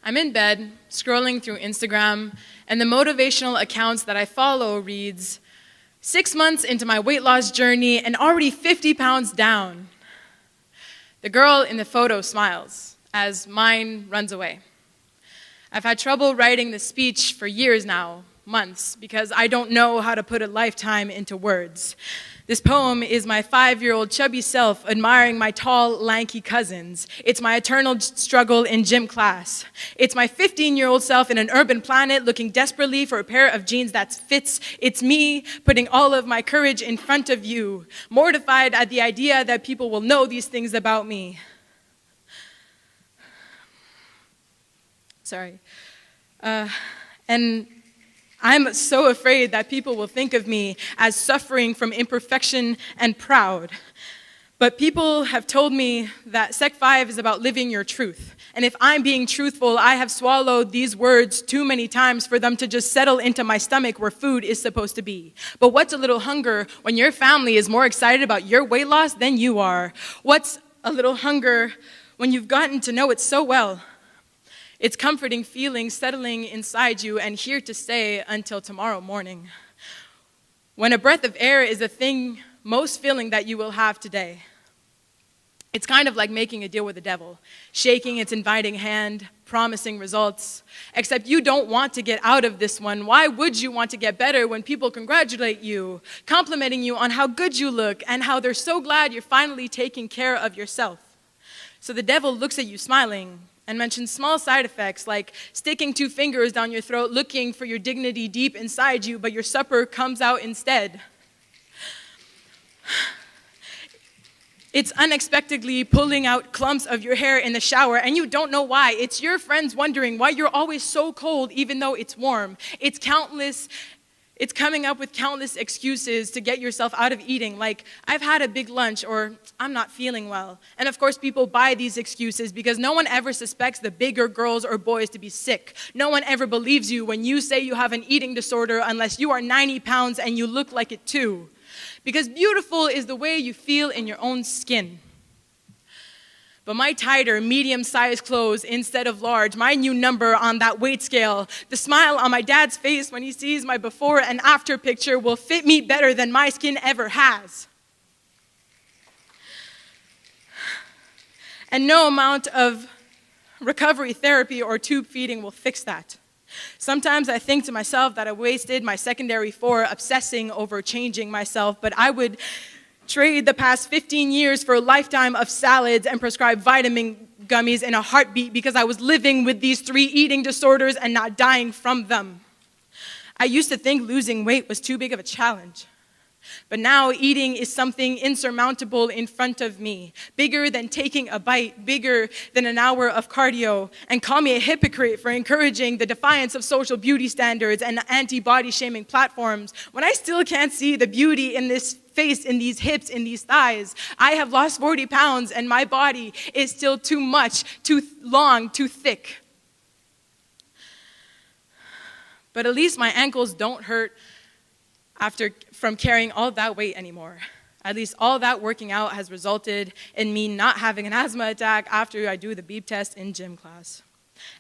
I'm in bed, scrolling through Instagram, and the motivational accounts that I follow reads, 6 months into my weight loss journey and already 50 pounds down. The girl in the photo smiles as mine runs away. I've had trouble writing this speech for years now, months, because I don't know how to put a lifetime into words. This poem is my 5-year-old chubby self admiring my tall, lanky cousins. It's my eternal struggle in gym class. It's my 15-year-old self in an urban planet looking desperately for a pair of jeans that fits. It's me putting all of my courage in front of you, mortified at the idea that people will know these things about me. Sorry. And I'm so afraid that people will think of me as suffering from imperfection and proud. But people have told me that Sec 5 is about living your truth. And if I'm being truthful, I have swallowed these words too many times for them to just settle into my stomach where food is supposed to be. But what's a little hunger when your family is more excited about your weight loss than you are? What's a little hunger when you've gotten to know it so well? It's comforting feeling settling inside you and here to stay until tomorrow morning. When a breath of air is the thing most filling that you will have today. It's kind of like making a deal with the devil, shaking its inviting hand, promising results. Except you don't want to get out of this one. Why would you want to get better when people congratulate you, complimenting you on how good you look and how they're so glad you're finally taking care of yourself? So the devil looks at you smiling and mentions small side effects like sticking 2 fingers down your throat, looking for your dignity deep inside you, but your supper comes out instead. It's unexpectedly pulling out clumps of your hair in the shower, and you don't know why. It's your friends wondering why you're always so cold even though it's warm. It's coming up with countless excuses to get yourself out of eating, like, I've had a big lunch, or I'm not feeling well. And of course, people buy these excuses because no one ever suspects the bigger girls or boys to be sick. No one ever believes you when you say you have an eating disorder unless you are 90 pounds and you look like it too. Because beautiful is the way you feel in your own skin. But my tighter, medium-sized clothes instead of large, my new number on that weight scale, the smile on my dad's face when he sees my before and after picture will fit me better than my skin ever has. And no amount of recovery therapy or tube feeding will fix that. Sometimes I think to myself that I wasted my secondary 4 obsessing over changing myself, but I would trade the past 15 years for a lifetime of salads and prescribed vitamin gummies in a heartbeat because I was living with these 3 eating disorders and not dying from them. I used to think losing weight was too big of a challenge. But now eating is something insurmountable in front of me, bigger than taking a bite, bigger than an hour of cardio. And call me a hypocrite for encouraging the defiance of social beauty standards and anti-body shaming platforms when I still can't see the beauty in this face, in these hips, in these thighs. I have lost 40 pounds and my body is still too much, too long, too thick. But at least my ankles don't hurt from carrying all that weight anymore. At least all that working out has resulted in me not having an asthma attack after I do the beep test in gym class.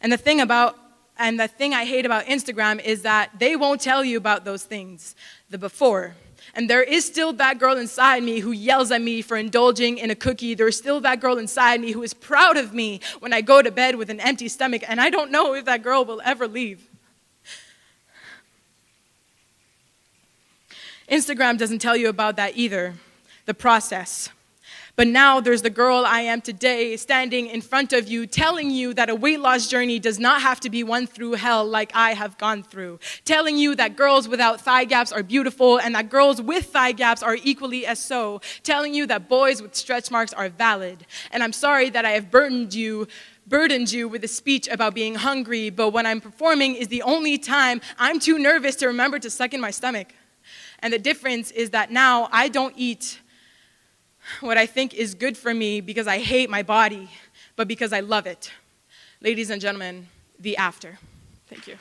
And the thing I hate about Instagram is that they won't tell you about those things, the before. And there is still that girl inside me who yells at me for indulging in a cookie. There's still that girl inside me who is proud of me when I go to bed with an empty stomach, and I don't know if that girl will ever leave. Instagram doesn't tell you about that either, the process. But now there's the girl I am today standing in front of you telling you that a weight loss journey does not have to be one through hell like I have gone through. Telling you that girls without thigh gaps are beautiful and that girls with thigh gaps are equally as so. Telling you that boys with stretch marks are valid. And I'm sorry that I have burdened you with a speech about being hungry, but when I'm performing is the only time I'm too nervous to remember to suck in my stomach. And the difference is that now I don't eat what I think is good for me because I hate my body, but because I love it. Ladies and gentlemen, the after. Thank you.